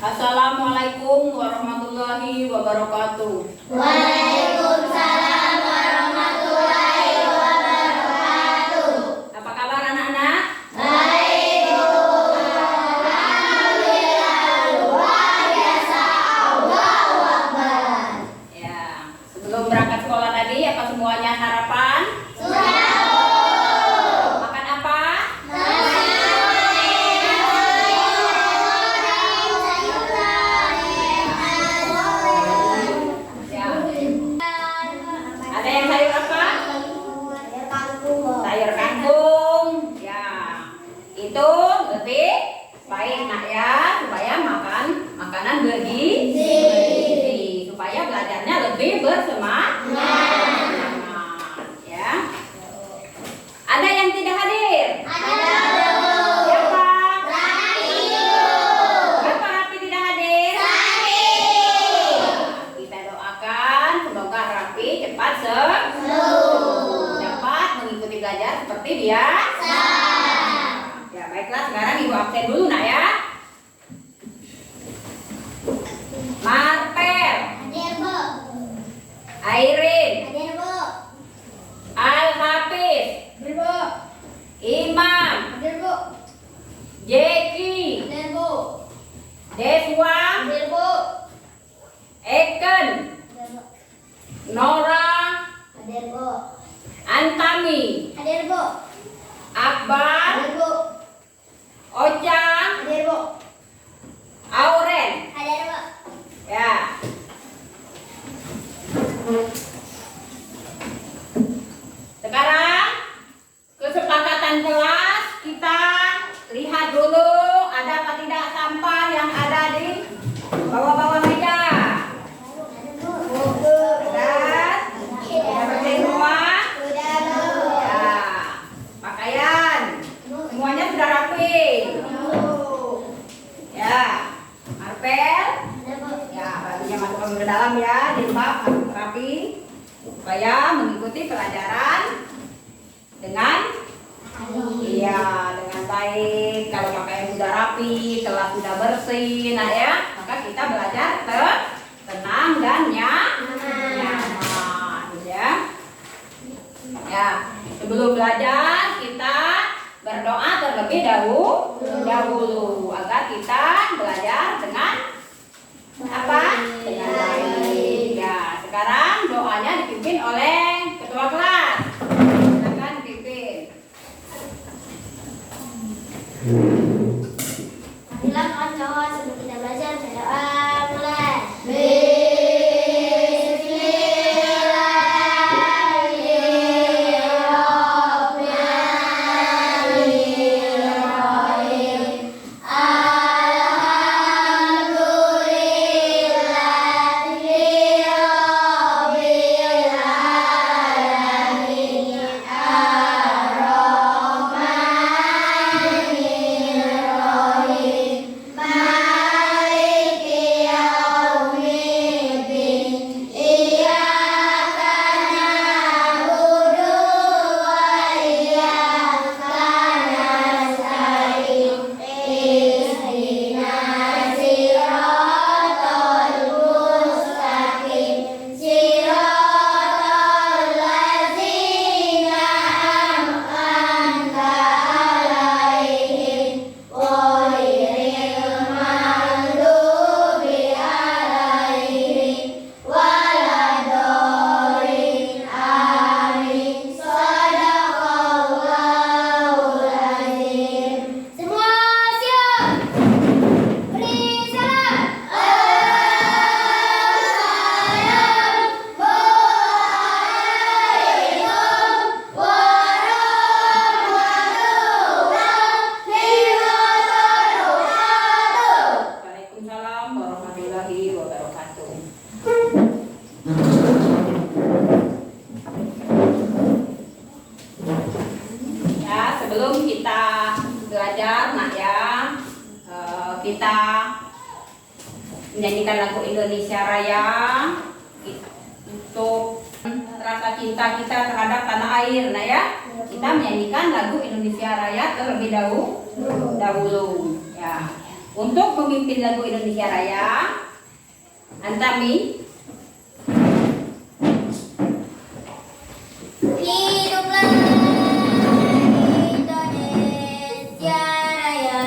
Assalamualaikum warahmatullahi wabarakatuh. Waalaikumsalam warahmatullahi wabarakatuh. Apa kabar anak-anak? Baik, Bu. Alhamdulillah, luar biasa. Allahu Akbar. Ya, sebelum berangkat sekolah tadi apa semuanya sarapan? Sudah. Makan apa? Ya. Ada yang sayur apa? Sayur kangkung. Ya. Itu lebih baik nak ya, supaya makan makanan bergizi, supaya belajarnya lebih bersemangat. Ya. Ada yang tidak hadir? Siapa? Kenapa Rafi tidak hadir? Kita doakan semoga Rafi cepat dapat mengikuti belajar seperti biasa. Ya baiklah, sekarang ibu absen dulu nak ya. Martel, Airin, Al-Hafiz, Imam, Jeki, Deswa, Eken, Nora, Antami, Akbar, Ocha, Auren. Ya. Sekarang kesepakatan kelas kita lihat dulu ada apa tidak sampah yang ada di bawah-bawah meja. Ada semua. Ya. Pakaian semuanya sudah rapi. Ya. Marpel. Ya, bajunya masukkan ke dalam ya, dilembab rapi supaya mengikuti pelajaran dengan dengan baik. Kalau pakaian sudah rapi, kelas sudah bersih, nah ya, maka kita belajar tenang dan nyaman, ya. Ya, sebelum belajar kita berdoa terlebih dahulu agar kita belajar dengan apa? Dengan baik. Ya, sekarang doanya dipimpin oleh ketua kelas. Silakan dipimpin. Marilah kawan-kawan sebelum kita belajar berdoa mulai. Waalaikumsalam warahmatullahi wabarakatuh. Ya, sebelum kita belajar, nak ya, kita menyanyikan lagu Indonesia Raya untuk rasa cinta kita terhadap tanah air, nah ya. Kita menyanyikan lagu Indonesia Raya terlebih dahulu. Ya. Untuk memimpin lagu Indonesia Raya, Antami. Hiduplah Indonesia Raya.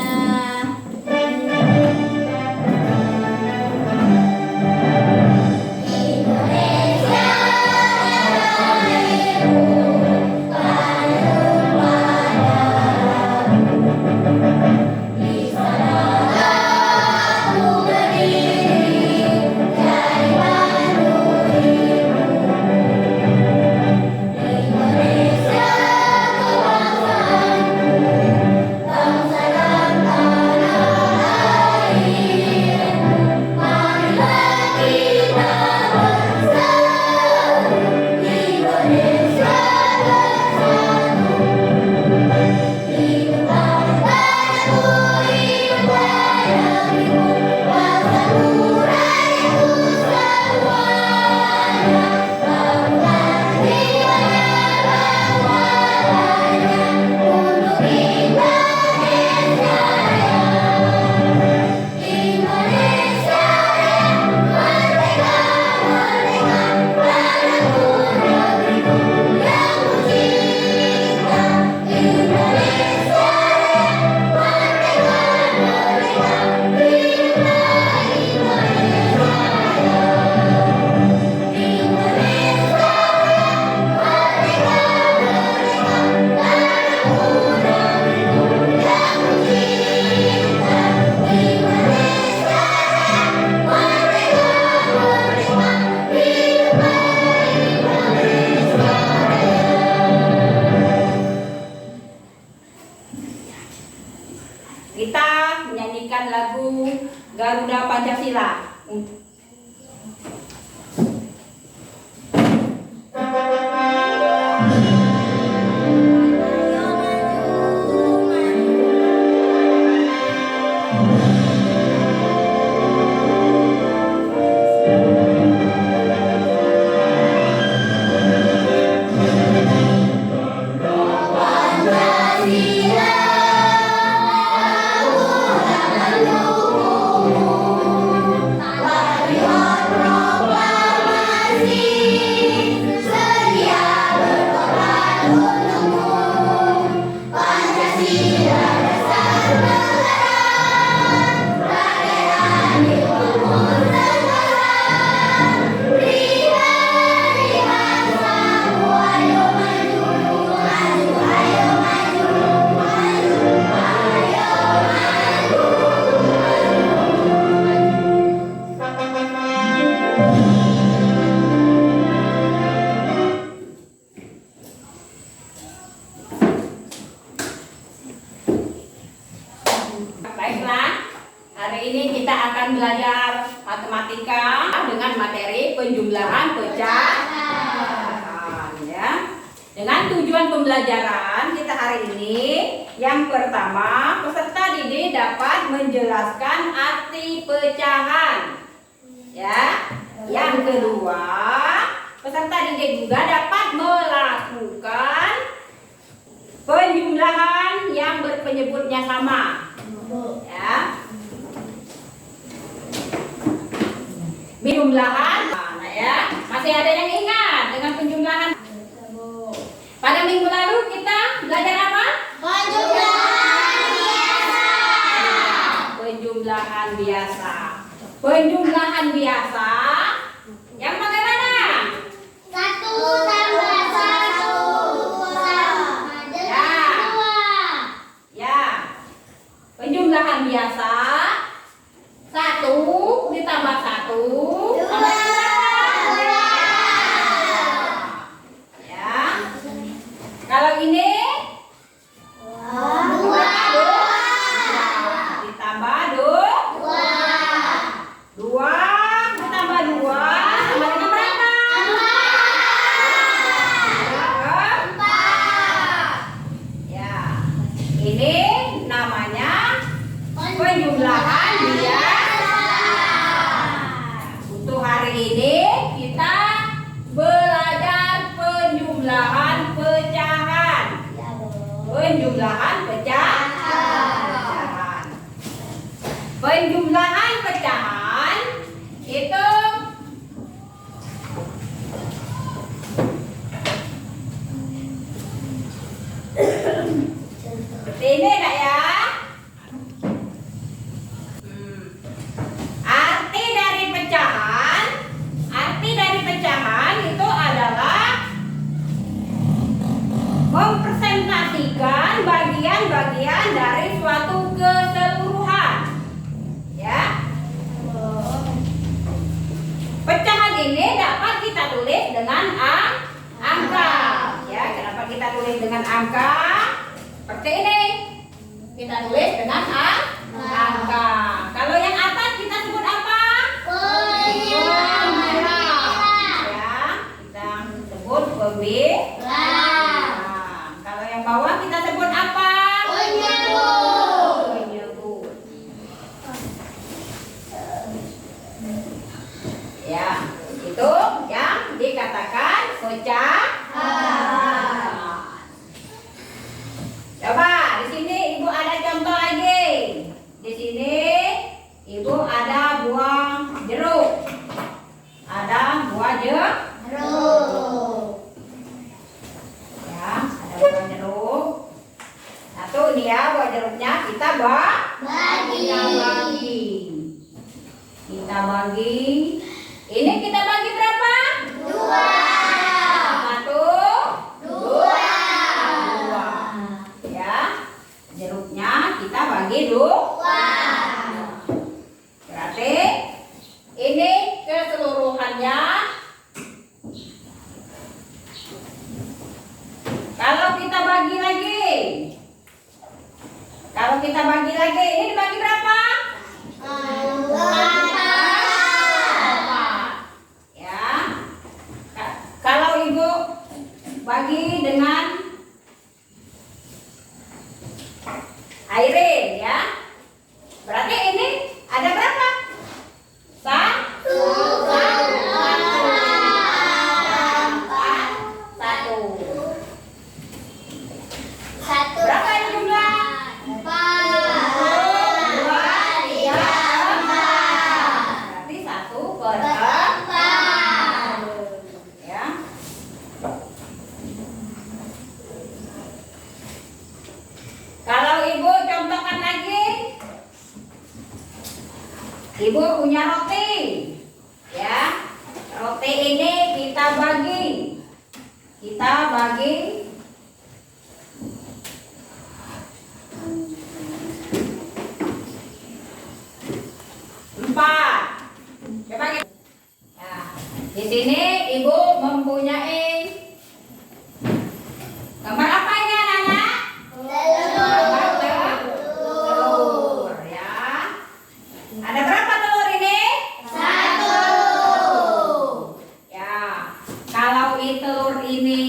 Indonesia lahirmu paling di sana aku berdiri dari batu ibu. Indonesia kebangsaanku, bangsa dan tanah airmu. Marilah kita bersatu, Indonesia bersatu. Hiduplah tanahku, hiduplah negeriku, bangsaku, rakyatku semuanya. Bangunlah jiwanya, bangunlah untuk Indonesia Raya. Indonesia Raya, merdeka, merdeka, tanahku, negeriku yang ku cinta. Indonesia Raya, merdeka, merdeka, hiduplah Indonesia Raya. Indonesia Raya, merdeka, merdeka, tanahku, negeriku yang ku cinta. Indonesia Raya, merdeka, merdeka, hiduplah Indonesia Raya. Kita menyanyikan lagu Garuda Pancasila. Ayo maju, maju. Pancasila, Patriot proklamasi, sedia berkorban untukmu. Pancasila dasar negara, bagaikan jiwamu sekarang. Lihat, lihat kamu, ayo maju, maju, ayo maju, maju, ayo maju, Baiklah, hari ini kita akan belajar matematika dengan materi penjumlahan pecahan, ya. Dengan tujuan pembelajaran kita hari ini, yang pertama, peserta didik dapat menjelaskan arti pecahan, ya. Yang kedua, peserta didik juga dapat melakukan penjumlahan yang berpenyebutnya sama, ya. Penjumlahan, nah ya, masih ada yang ingat dengan penjumlahan? Pada minggu lalu kita belajar apa? penjumlahan biasa. Penjumlahan biasa. Penjumlahan biasa yang bagaimana? 1 tambah 1 sama dengan 2. Ya. Penjumlahan biasa 1 ditambah 1 sama dengan berapa? Ya. Kalau ini ditambah 2 ditambah 2 sama dengan berapa? 4. Ya. Ini namanya penjumlahan biasa. Untuk hari ini kita belajar penjumlahan pecahan. Penjumlahan pecahan. ini enggak ya? Arti dari pecahan itu adalah mempresentasikan bagian-bagian dari suatu keseluruhan. Ya. Pecahan ini dapat kita tulis dengan angka. Ya, kenapa kita tulis dengan angka? Seperti ini. Kita tulis dengan angka. Kalau yang atas kita sebut apa? Pembilang. Ya, kita sebut pembilang. Kalau yang bawah kita sebut apa? Penyebut. Ya, itu yang dikatakan pecahan. Coba di sini Ibu ada contoh lagi. Di sini Ibu ada buah jeruk. Ada buah jeruk. Ya, ada buah jeruk. Satu ini ya buah jeruknya kita bagi. Kita bagi. Ini kita bagi berapa? 1, 2. Ya. Jeruknya kita bagi 2. Berarti ini keseluruhannya. Kalau kita bagi lagi, ini dibagi berapa? 4. Ya. Kalau Ibu bagi dengan airin ya. Berarti ini ada berapa? 1. Berapa ini jumlah? 2, 3, 4. Berarti 1/4. Ya. Kalau Ibu contohkan lagi, Ibu punya roti, ya. Roti ini kita bagi 4. Coba kita. Ya. Di sini Ibu mempunyai gambar apa ini anak-anak? Telur ya. Ada berapa telur ini? 1. Ya. Kalau telur ini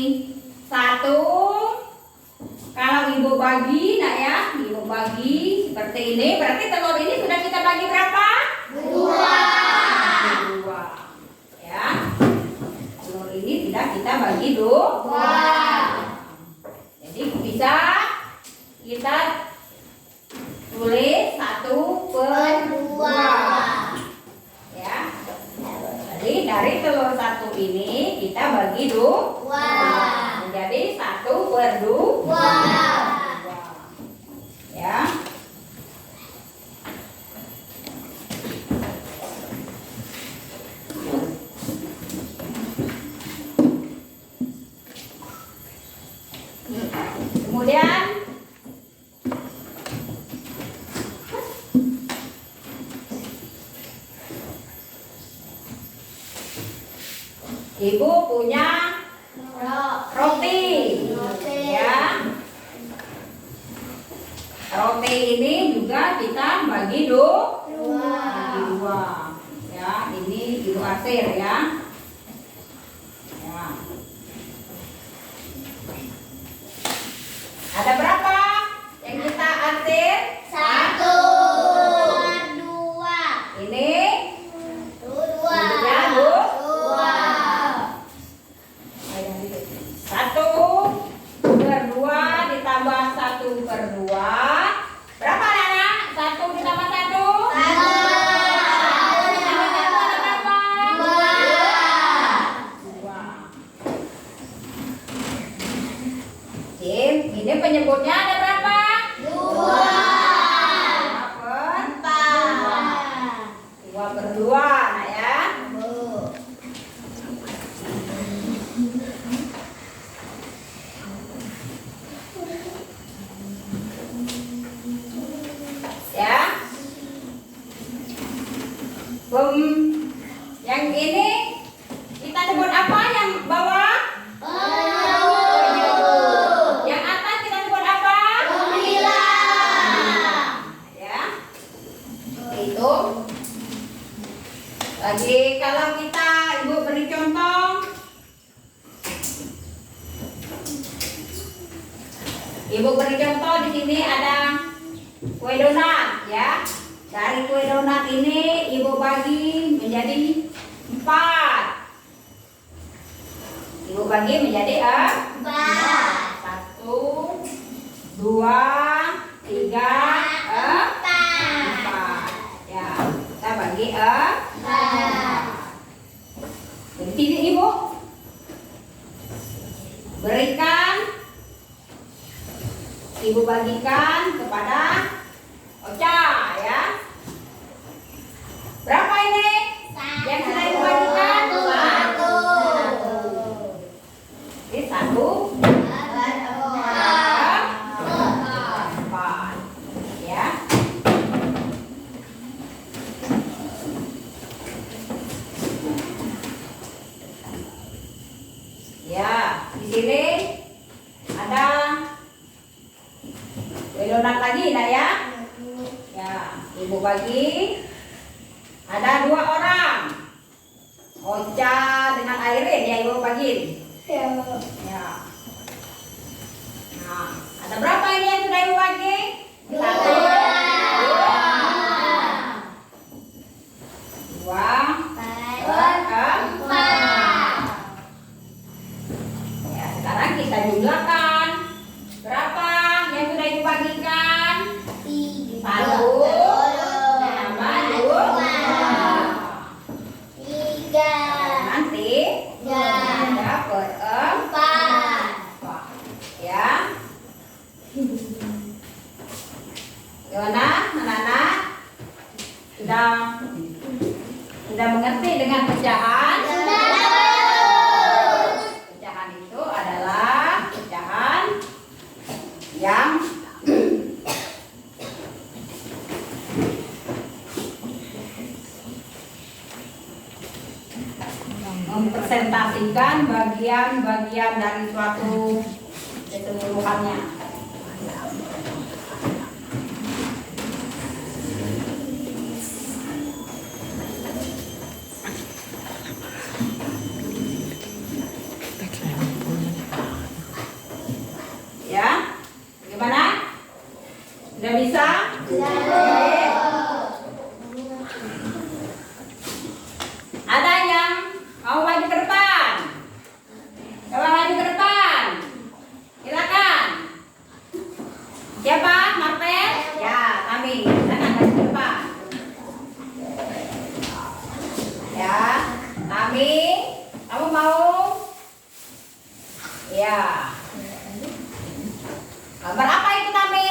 1, kalau Ibu bagi, nak ya, Ibu bagi seperti ini, berarti telur ini sudah kita bagi berapa? 2. Ya. Telur ini sudah kita bagi 2. Jadi bisa kita tulis 1/2. Ya. Jadi dari telur 1 ini kita bagi 2. Menjadi 1/2. Ya. Kemudian Ibu punya roti. Ya. Roti ini juga kita bagi 2. Ya, ini Ibu arsir ya. Ya. Ada berapa yang kita arsir? 1, 2. Ini 2. 1/2 ditambah 1/2. Berapa anak? 1 ditambah 1? 1 ditambah 1 ada berapa? 2. Ini penyebutnya ada berapa? 2. Dua per dua, nah ya. Ya. Yang ini kita sebut apa yang bawah? Yang atas kita sebut apa? Ya. Itu. Lagi kalau kita Ibu beri contoh. Ibu beri contoh di sini ada kue donat ya. Dari kue donat ini Ibu bagi menjadi 4. Ibu bagi menjadi 4. 1, 2, 3, 4. Ya, kita bagi 4. Di sini Ibu berikan, Ibu bagikan kepada Ocha ya. Berapa ini? Yang sudah Ibu bagikan? 1. Ini 1. 4. Ya. Ya, di sini ada kue donat lagi nah ya. Ya, Ibu bagi. Ada 2 orang. Ocha dengan Airin ya Ibu bagi. Ya. Nah, ada berapa ini yang sudah Ibu bagi? 1, 2, 4. Ya, sekarang kita jumlahkan. Berapa yang sudah Ibu bagikan? 1 tambah 2. Nanti 3 per 4. Ya. Gimana anak-anak? Sudah mengerti dengan pecahan? Pecahan itu adalah pecahan yang mempresentasikan bagian-bagian dari suatu keseluruhannya. Ya, gimana? Sudah bisa? Ada yang mau maju ke depan? Coba maju ke depan. Silakan. Siapa? Martel? Ya, kami. Sana maju ke depan. Ya, kami. Kamu mau? Ya. Gambar apa itu kami?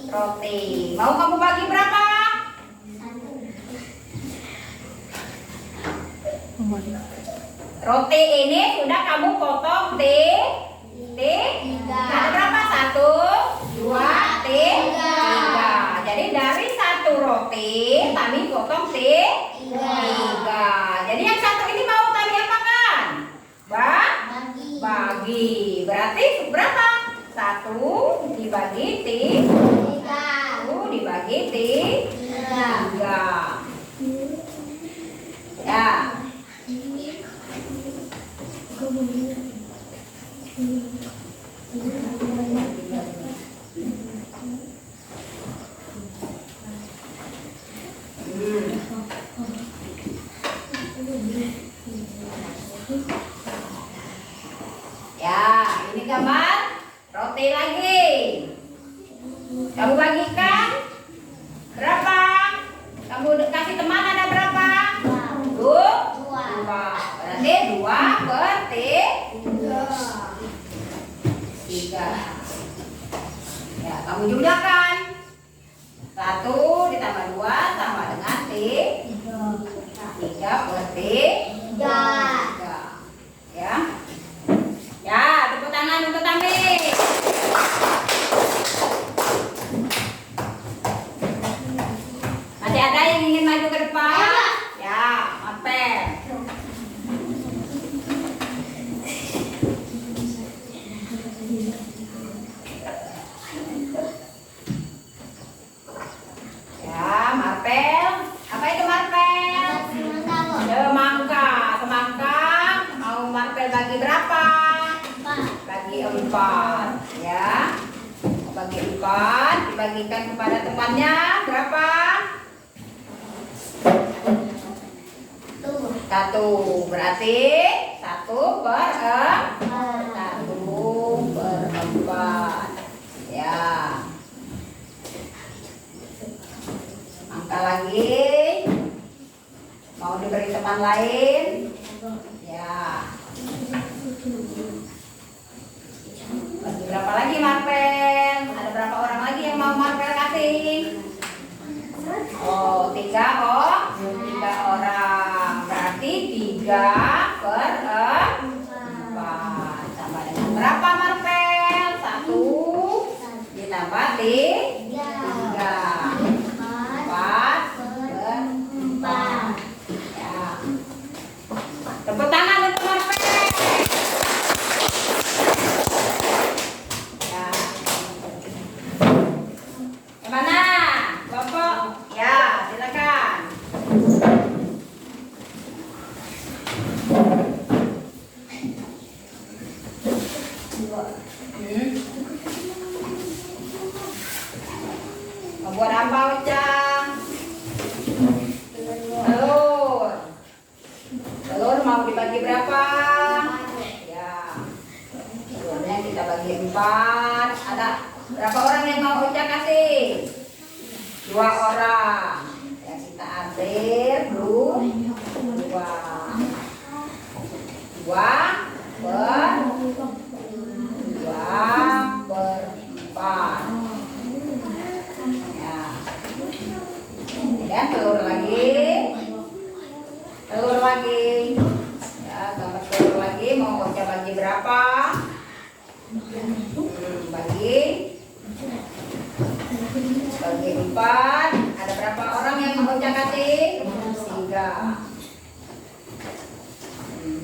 Roti. Mau kamu bagi berapa? Roti ini sudah kamu potong T. Ada berapa? 1, 2, 3. Jadi dari 1 roti kami potong T 3. Jadi yang 1 ini mau kami apakan? Bagi. Berarti berapa? 1 dibagi T 1 dibagi T 3. Ya. Ya, ini gambar roti lagi. Kamu bagikan berapa? Kamu kasih teman ada berapa? 2. Berarti 2 per 3. kamu jumlahkan. 1 ditambah 2 sama dengan 3 per 3. Ya. Ya, tepuk tangan untuk Tami. Masih ada yang ingin maju ke depan? Ya, Marpel. Ya, Marpel. Apa itu Marpel? Semangka. Semangka. Mau Marpel bagi berapa? Bagi 4. Ya. Bagi 4. Dibagikan kepada temannya berapa? 1. Berarti 1 per 4. Ya. Angka lagi. Mau diberi teman lain? Ya. Bagi berapa lagi Marpel? Ada berapa orang lagi yang mau Marpel kasih? Oh, 3 orang. Berarti 3 per 4. Sama dengan berapa Marpel? 1 ditambah 3. 4 per 4. Ya. Tepuk tangan untuk Marpel. Ya. Gimana? Kelompok? Ya, silakan. Membuat apa, Ucang? Telur. Telur mau dibagi berapa? Ya. Telurnya kita bagi 4. Ada berapa orang yang mau Ucang kasih? 2 orang. Ya, kita ambil dulu 2 per 4. Ya. Kemudian telur lagi. Ya, gambar telur lagi. Mau Ocha bagi berapa? Bagi 4. Ada berapa orang yang mau Ocha kasih? 3.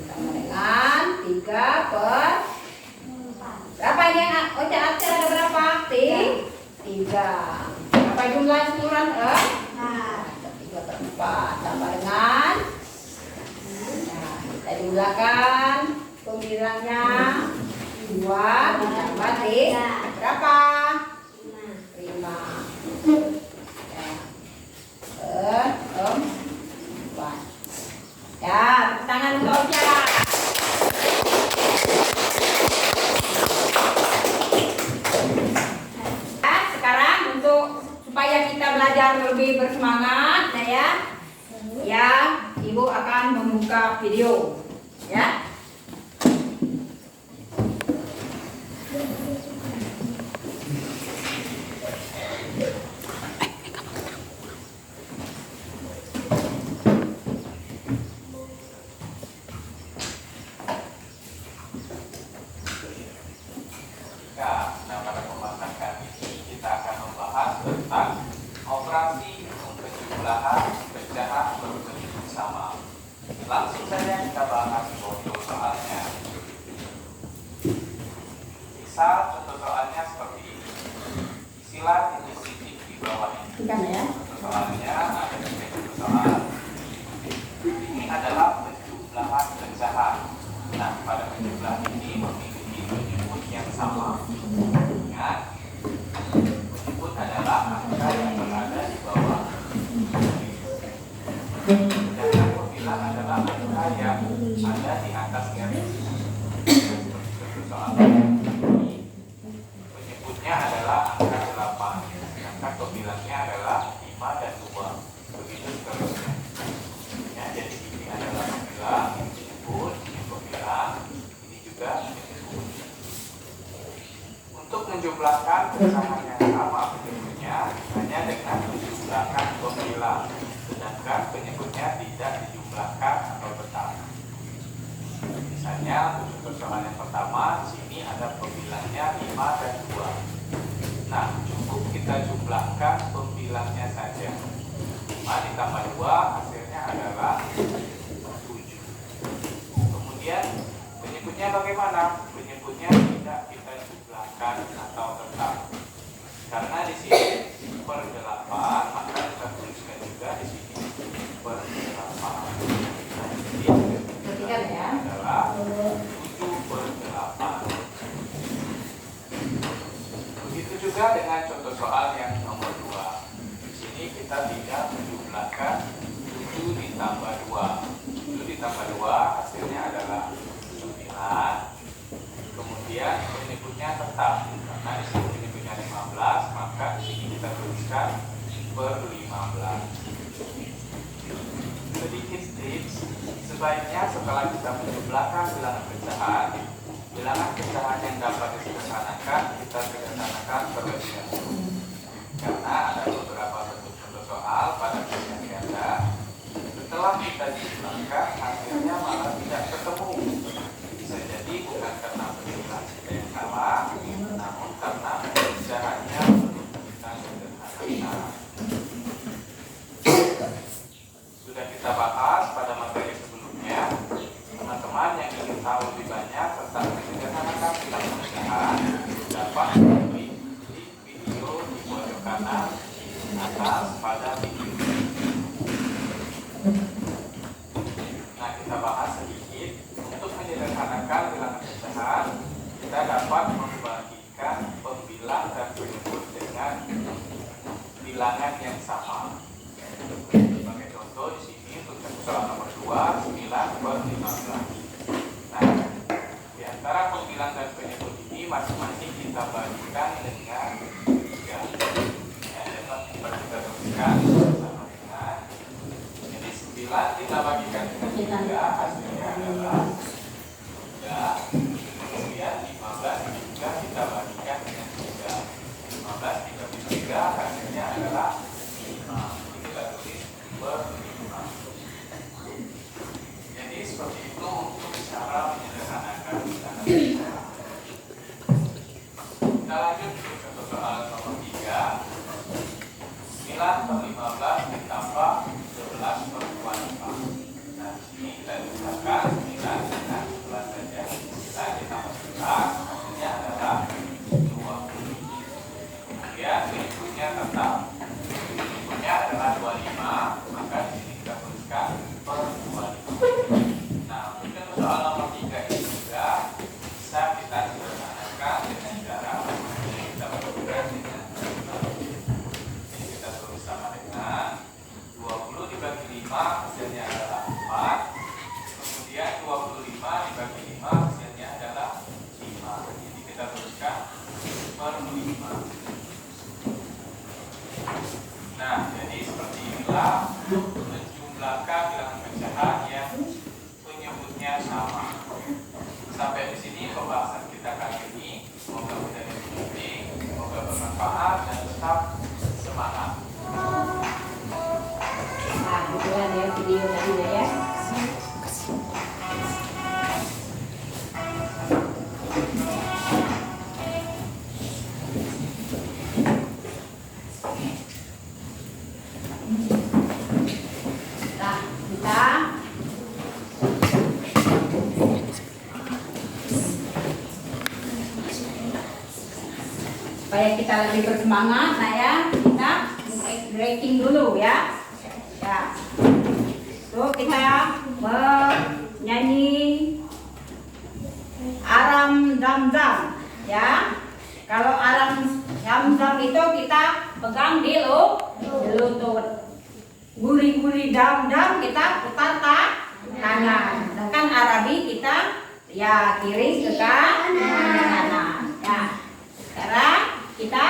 Sama dengan 3 per berapa ini yang Ocha hasil ada berapa? 3. Berapa jumlah keseluruhan? 3 per 4 sama dengan, nah, kita jumlahkan pembilangnya 2 ditambah 3 berapa? 5. Ya. 4. Ya, tepuk tangan untuk Ocha. Supaya kita belajar lebih bersemangat, ya, Ibu akan membuka video, ya. Operasi penjumlahan pecahan berbentuk sama. Langsung saja kita bahas contoh soalnya. Misal contoh soalnya seperti ini. Isilah inisiatif di bawah ini. Contoh soalnya ada tiga contoh soal. Ini adalah penjumlahan pecahan. Nah, pada penjumlahan ini memiliki penyebut yang sama. Ingat, penyebut adalah angka yang berada di bawah. Sedangkan pembilang adalah angka yang ada di atas garis. Soal ini penyebutnya adalah angka 8, sedangkan pembilangnya adalah 5 dan 2. Begitu seterusnya. Ya, jadi ini adalah pembilang, ini penyebut, ini pembilang, ini juga penyebut. Untuk menjumlahkan pecahan yang sama penyebutnya hanya dengan menjumlahkan pembilang, sedangkan penyebutnya tidak dijumlahkan atau tetap. Misalnya untuk persoalan yang pertama, di sini ada pembilangnya 5 dan 2. Nah, cukup kita jumlahkan pembilangnya saja. 5 ditambah 2 hasilnya adalah 7. Kemudian penyebutnya bagaimana? Penyebutnya tidak kita jumlahkan atau tetap. Karena di sini per 8, maka kita tuliskan juga di sini per 8. Nah, jadi adalah 7 per 8. Begitu juga dengan contoh soal yang nomor 2. Di sini kita tidak menjumlahkan 7 ditambah 2. 7 ditambah 2 hasilnya adalah 9. Kemudian penyebutnya tetap. Karena di sini penyebutnya 15, maka di sini kita tuliskan per 15. Sedikit tips, sebaiknya setelah kita menjumlahkan bilangan pecahan yang dapat disederhanakan, kita sederhanakan terlebih dahulu. Karena ada beberapa bentuk contoh soal pada bilangan ganda, setelah kita jumlahkan hasilnya malah tidak ketemu. Bisa jadi bukan karena penjumlahan kita yang salah, namun karena pecahannya belum kita sederhanakan. Sudah kita bahas pada materi sebelumnya. Teman-teman yang ingin tahu lebih banyak tentang menyederhanakan bilangan pecahan dapat mengikuti video di pojok kanan atas pada video ini. Nah, kita bahas sedikit. Untuk menyederhanakan bilangan pecahan, kita dapat membagikan pembilang dan penyebut dengan bilangan yang sama. Sebagai contoh di sini untuk soal nomor 2, 9 per 15. Nah, di antara pembilang dan penyebut ini masing-masing kita bagikan dengan 3. Ya, dapat kita tuliskan bersama dengan. Jadi 9 kita bagikan dengan 3, hasilnya adalah 3. Kemudian 15 juga kita bagikan dengan 3. 15 dikali 3 hasilnya adalah 5. Kita tulis per 5. Jadi seperti itu untuk cara menyederhanakan bilangan pecahan. Kita lanjut ke contoh soal nomor 3. 9 per 15 ditambah 11 per 25. Nah, di sini kita tuliskan 9 dengan 11 saja. 9 ditambah 11 hasilnya adalah 20. Kemudian berikutnya tetap. Berikutnya adalah 25, maka di sini kita tuliskan per 25. Nah, untuk soal nomor 3 ini juga bisa kita sederhanakan dengan cara kita berhubungan dengan 5. Jadi kita tulis sama dengan 20 dibagi 5 hasilnya adalah 4. Kemudian 25 dibagi 5 hasilnya adalah 5. Jadi kita tuliskan per 5. Nah, jadi seperti inilah menjumlahkan bilangan pecahan yang penyebutnya sama. Sampai di sini pembahasan kita kali ini. Semoga menjadi penting, semoga bermanfaat dan tetap semangat. Nah, itulah ya video tadi ya. Nah, supaya kita lebih bersemangat, nah ya, kita breaking dulu ya. Ya. So kita menyanyi Aram Zam Zam ya. Kalau Aram Zam Zam itu kita pegang di lutut. Guri-guri dam dam kita putar kanan. Sedangkan Arabi kita ya kiri ke kanan. Ya. Sekarang kita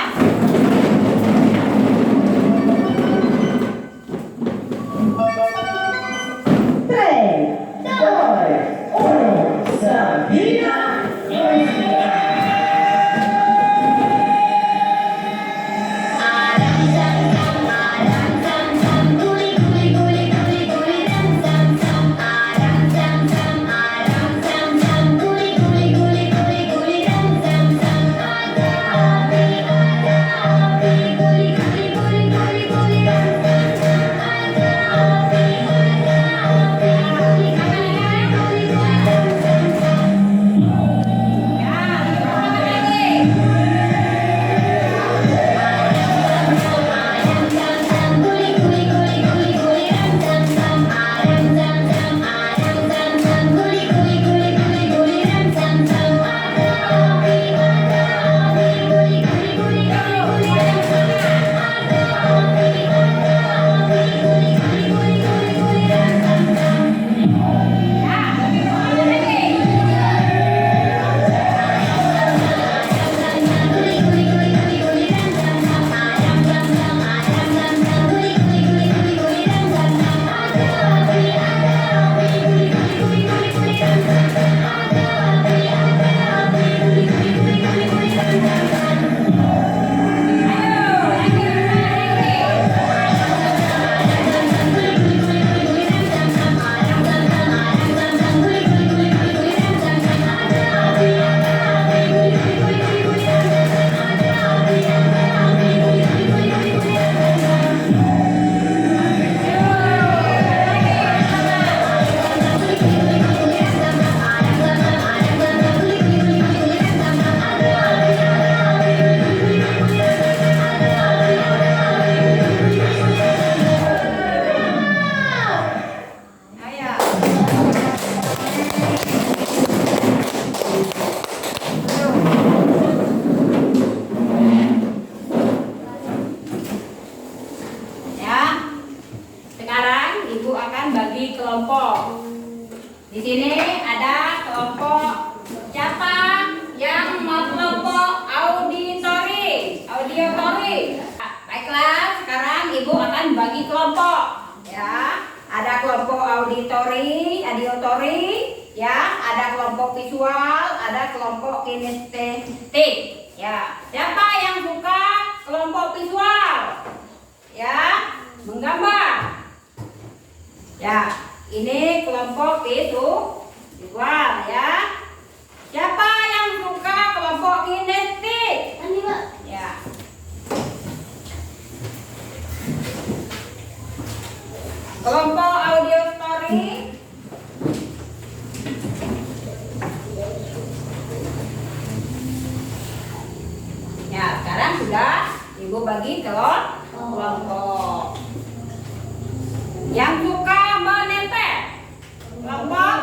auditory, ya, ada kelompok visual, ada kelompok kinestetik, ya. Siapa yang suka kelompok visual? Ya, menggambar. Ya, ini kelompok visual, ya. Siapa yang suka kelompok kinestetik? Ini, Pak. Ya. Kelompok audio story. Ya, sekarang sudah Ibu bagi kelompok. Yang suka menempel, kelompok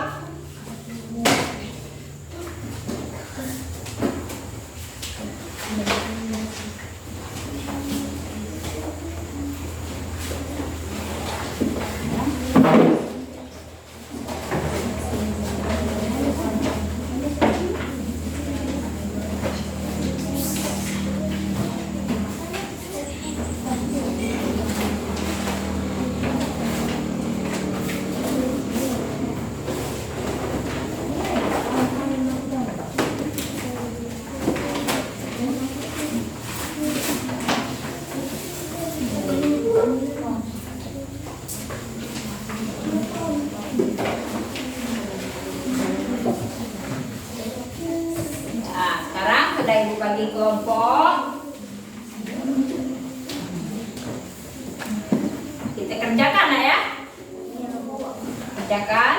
sudah Ibu bagi kelompok. Kita kerjakan ya. Kerjakan.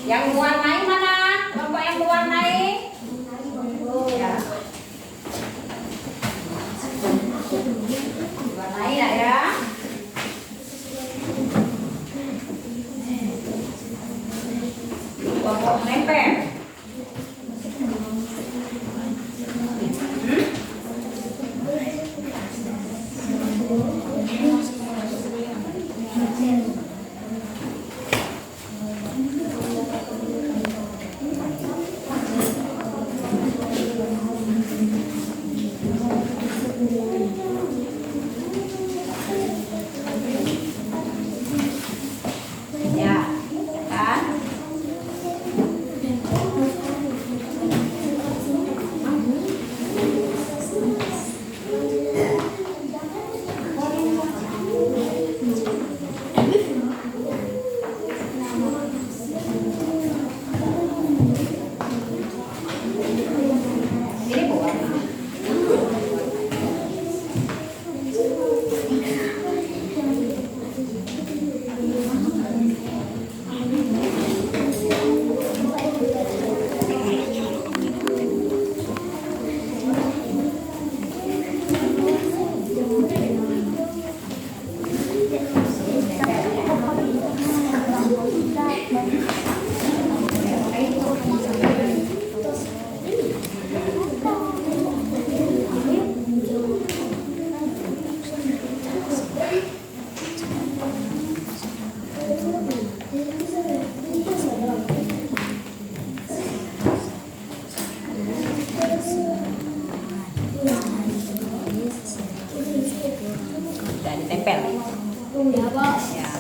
Yang mewarnai mana? Kelompok yang mewarnai? Ya. Warnai ya. Kelompok nempel. Ditempel. Ya, Pak. Ya.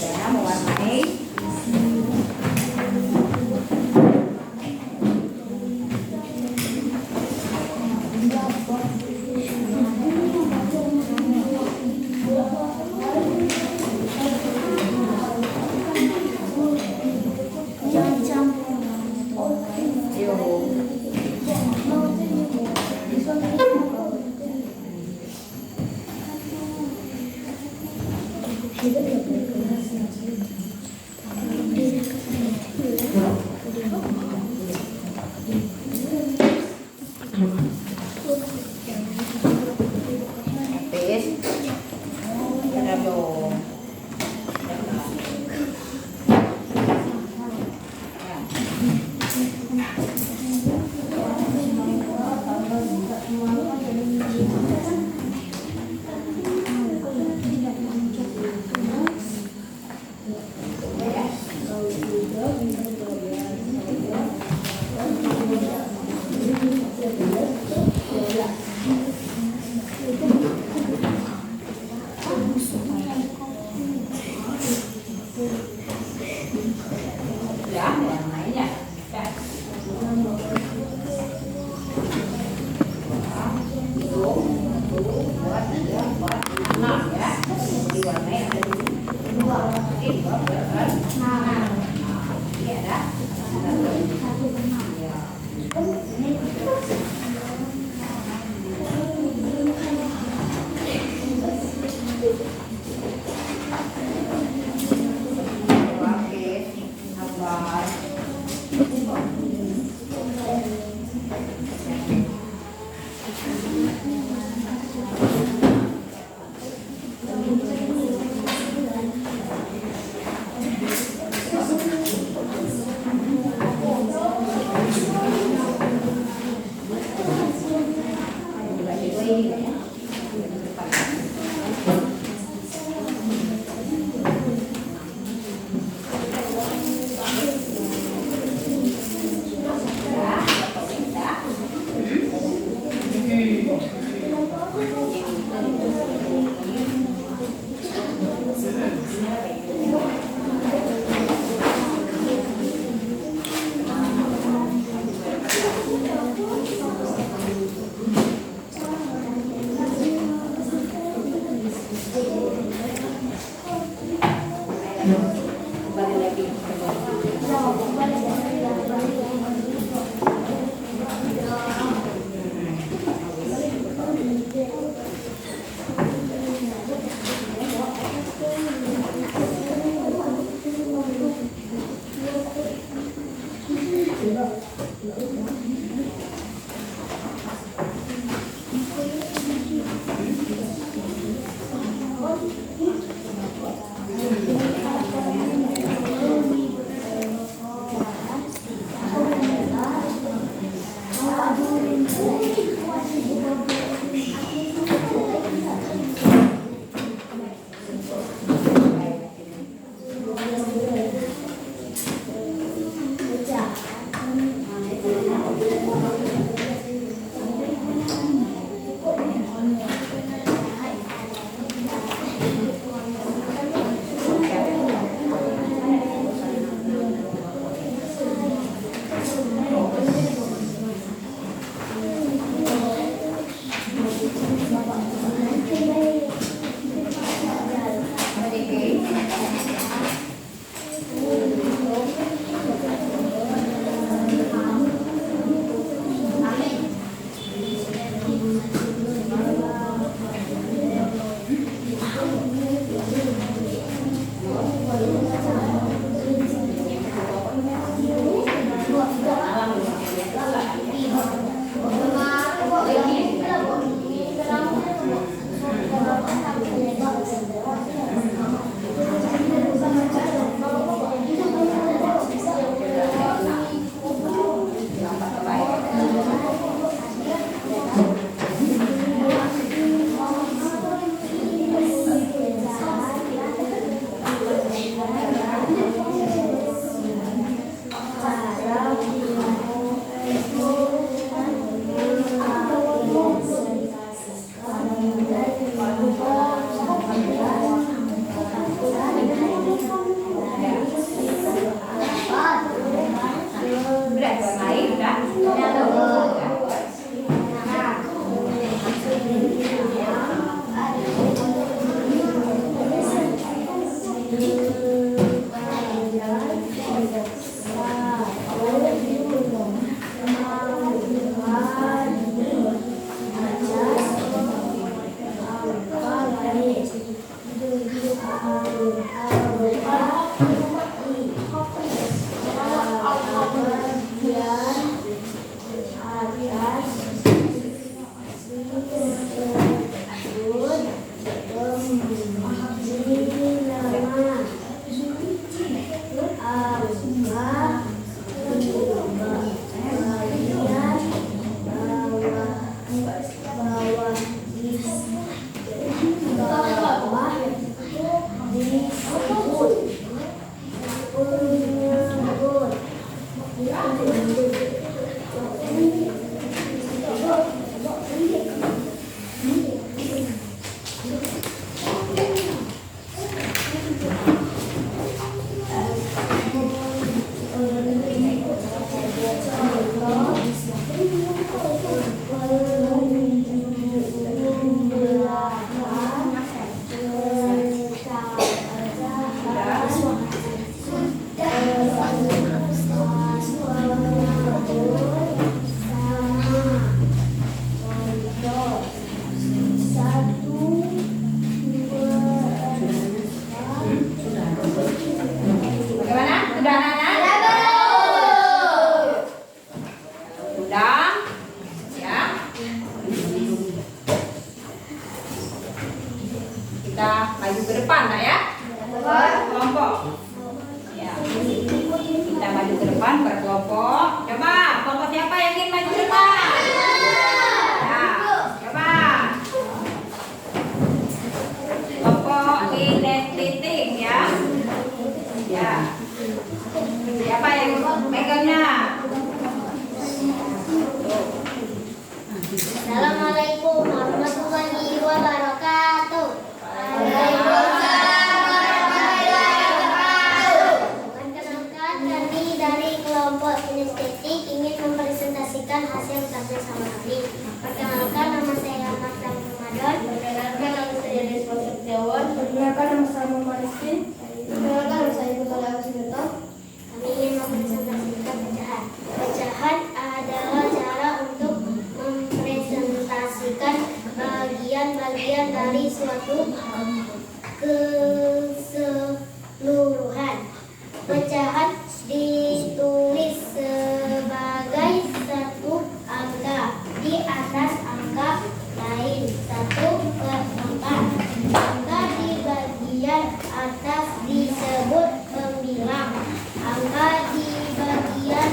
Ya, mewarnai. Nah. Iya ada. Kembali lagi. kelompok. Ya. Kita maju ke depan berkelompok. Coba, kelompok siapa yang ingin maju ke depan? Ya, coba. Kelompok identiting ya. Ya. Siapa yang megangnya? Assalamualaikum warahmatullahi wabarakatuh. Perkenalkan, kami dari kelompok kinestetik ingin mempresentasikan hasil tes bersama kami. Perkenalkan, nama saya Ahmad Ramadan. Perkenalkan, nama saya Rizwan Setiawan. Perkenalkan, nama saya Muhammad Rizky. Perkenalkan, nama saya Putri Agus. Kami ingin mempresentasikan pecahan. Pecahan adalah cara untuk mempresentasikan bagian-bagian dari suatu keseluruhan. Pecahan ditulis sebagai satu angka di atas angka lain 1/4. Angka di bagian atas disebut pembilang. Angka di bagian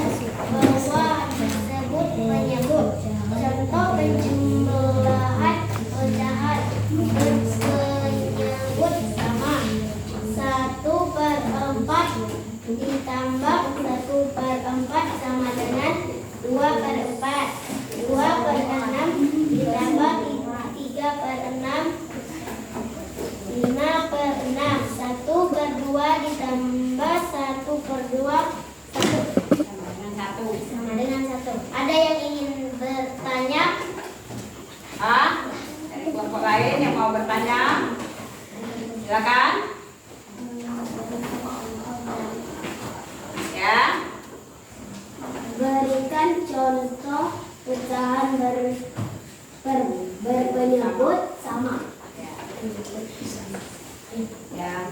bawah disebut penyebut. Contoh penjumlahan pecahan penyebut sama 1/4 ditambah 1/4 sama dengan 2/4. 2/6 ditambah 3/6 5/6. 1/2 ditambah 1/2 sama dengan 1. Ada yang ingin bertanya? Dari kelompok lain yang mau bertanya? Silakan. Ya. Berikan contoh pecahan berpenyebut sama. Ya.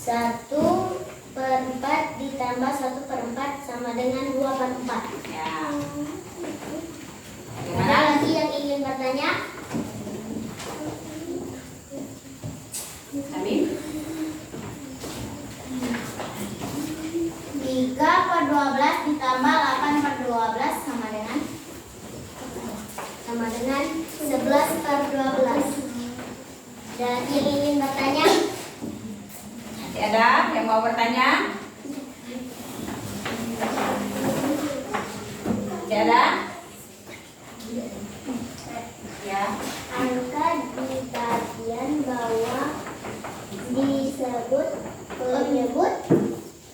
1/4 ditambah 1/4 sama dengan 2/4. Ya. Ada lagi yang ingin bertanya? Amin. 3/12 ditambah 8/12 sama dengan 11/12. Ada lagi yang ingin bertanya? Masih ada yang mau bertanya? Masih ada? Ya. Angka di bagian bawah disebut penyebut.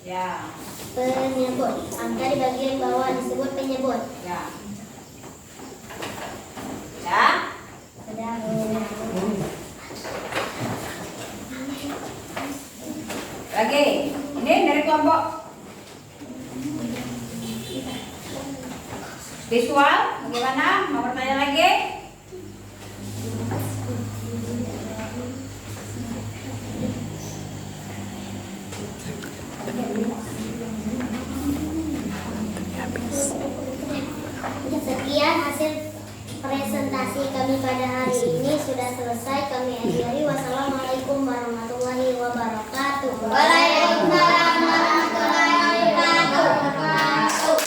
Ya. Penyebut. Angka di bagian bawah disebut penyebut. Ya. Ya. Sudah. Lagi. Ini dari kelompok visual. Bagaimana? Mau bertanya lagi? Sekian hasil presentasi kami pada hari ini sudah selesai. Kami akhiri. Wassalamualaikum warahmatullahi wabarakatuh. Waalaikumsalam warahmatullahi wabarakatuh.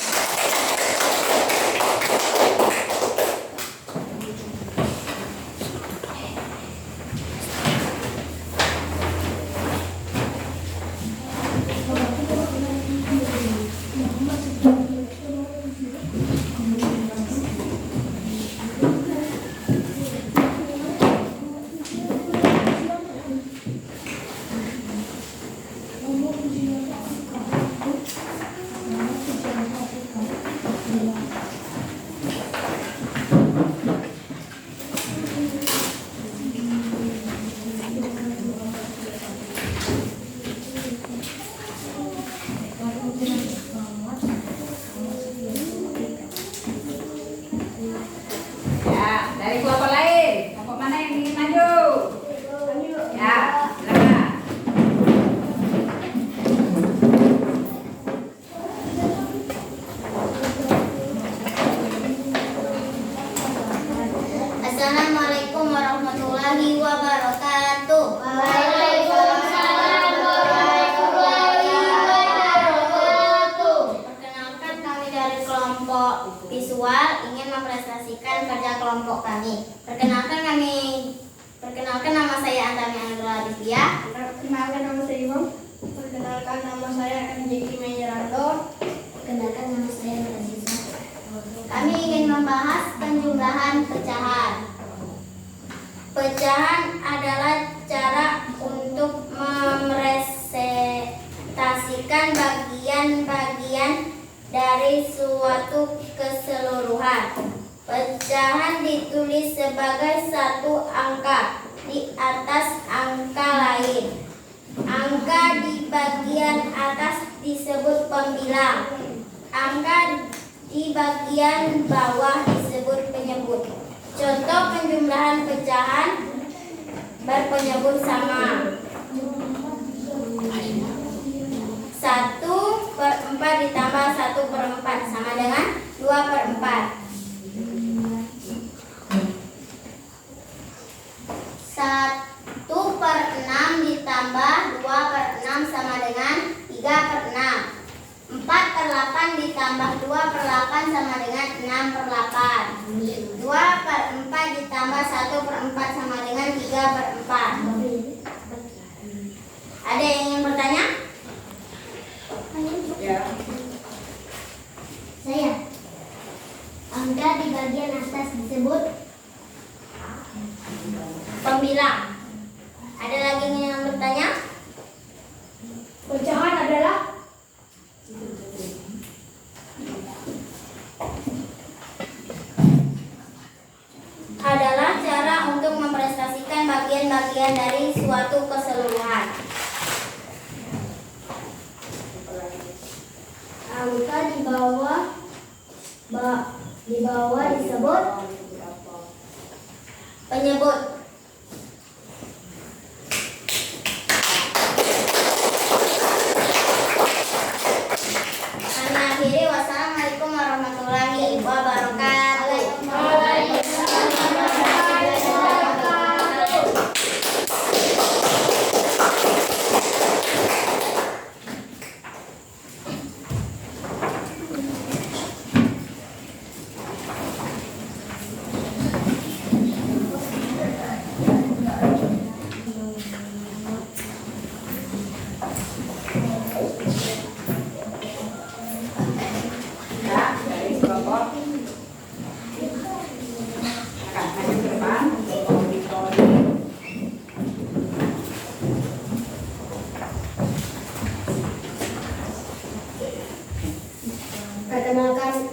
Dari kelompok lain, kelompok mana yang ingin maju? Ya, silakan. kelompok kami. Perkenalkan nama saya Antami Angela Aditya. Perkenalkan nama saya Imam. Perkenalkan nama saya MJK Menyerando. Perkenalkan nama saya Nazisa. Kami ingin membahas penjumlahan pecahan. Pecahan adalah cara untuk merepresentasikan bagian-bagian dari suatu keseluruhan. Pecahan ditulis sebagai satu angka di atas angka lain. Angka di bagian atas disebut pembilang. Angka di bagian bawah disebut penyebut. Contoh penjumlahan pecahan berpenyebut sama. 1/4 ditambah 1/4 sama dengan 2/4. 1/6 ditambah 2/6 sama dengan 3/6. 4/8 ditambah 2/8 sama dengan 6/8. 2/4 ditambah 1/4 sama dengan 3/4. Ada yang ingin bertanya? Ya. Saya. Angka di bagian atas disebut pembilang. Ada lagi yang bertanya? Pecahan adalah cara untuk mempresentasikan bagian-bagian dari suatu keseluruhan. Angka di bawah disebut penyebut. Kami akhiri. Wassalamualaikum warahmatullahi wabarakatuh. Ya, dari kelompok. Akan maju ke depan. Auditori. perkenalkan.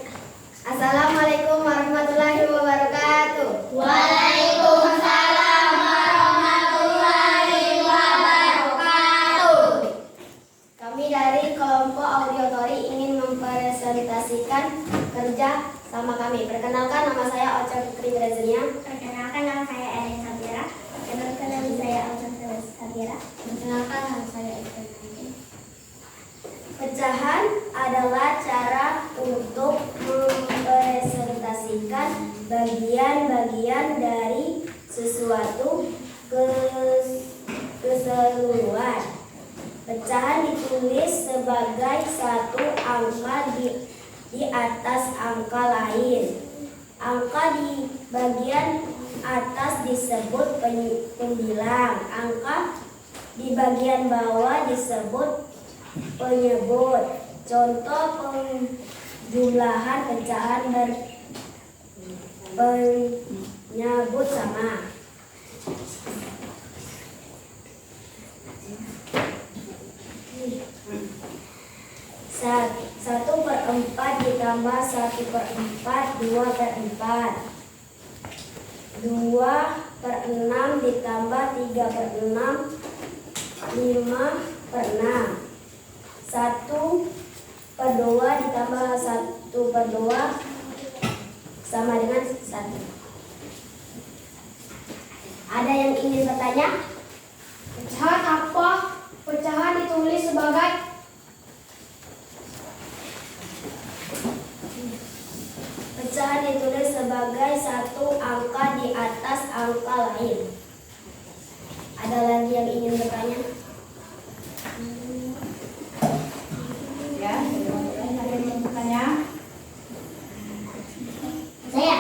Assalamualaikum warahmatullahi wabarakatuh. Waalaikumsalam warahmatullahi wabarakatuh. Kami dari kelompok auditori ingin mempresentasikan kerja sama kami. Perkenalkan nama saya Ocha Fikri Rezenia. Perkenalkan nama saya Erin Sabira. Perkenalkan nama saya Ocha Sabira. Perkenalkan nama saya Ikan. Pecahan adalah cara untuk mempresentasikan bagian-bagian dari sesuatu keseluruhan. Pecahan ditulis sebagai satu angka di atas angka lain. Angka di bagian atas disebut pembilang. Angka di bagian bawah disebut penyebut. Contoh penjumlahan pecahan berpenyebut sama. 1/4 ditambah 1/4 2/4. 2/6 ditambah 3/6 5/6. 1/2 ditambah 1/2 sama dengan 1. Ada yang ingin bertanya? Pecahan apa? Pecahan ditulis sebagai Pecahan ditulis sebagai satu angka di atas angka lain. Ada lagi yang ingin bertanya? Ya, ada yang bertanya? Saya.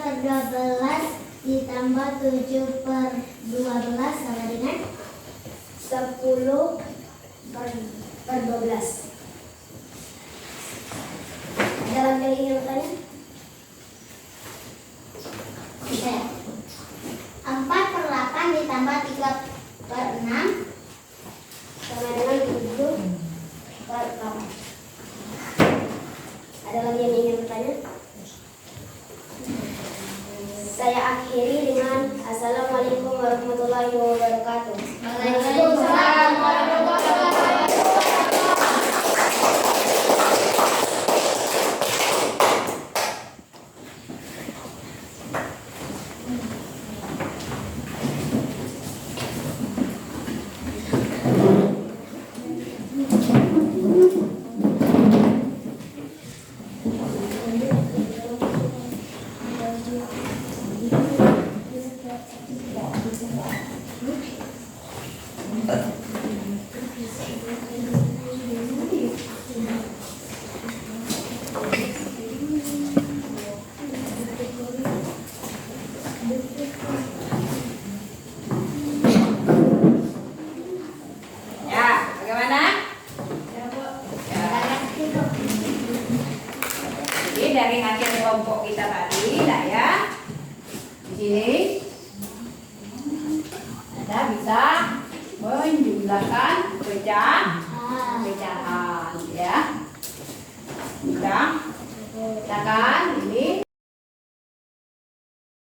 2/12 ditambah 7/12 sama dengan 10/12. Ada lagi yang ingin bertanya? bisa ya? 4/8 ditambah 3/6 Sama dengan 7/8. Ada lagi yang ingin bertanya? Saya akhiri dengan Assalamualaikum warahmatullahi wabarakatuh. Waalaikumsalam warahmatullahi wabarakatuh. Ya, bagaimana? Ya. Jadi dari hasil kelompok kita tadi, lah ya. Di sini Anda bisa menjumlahkan pecahan, ya. Mudah. Pecahan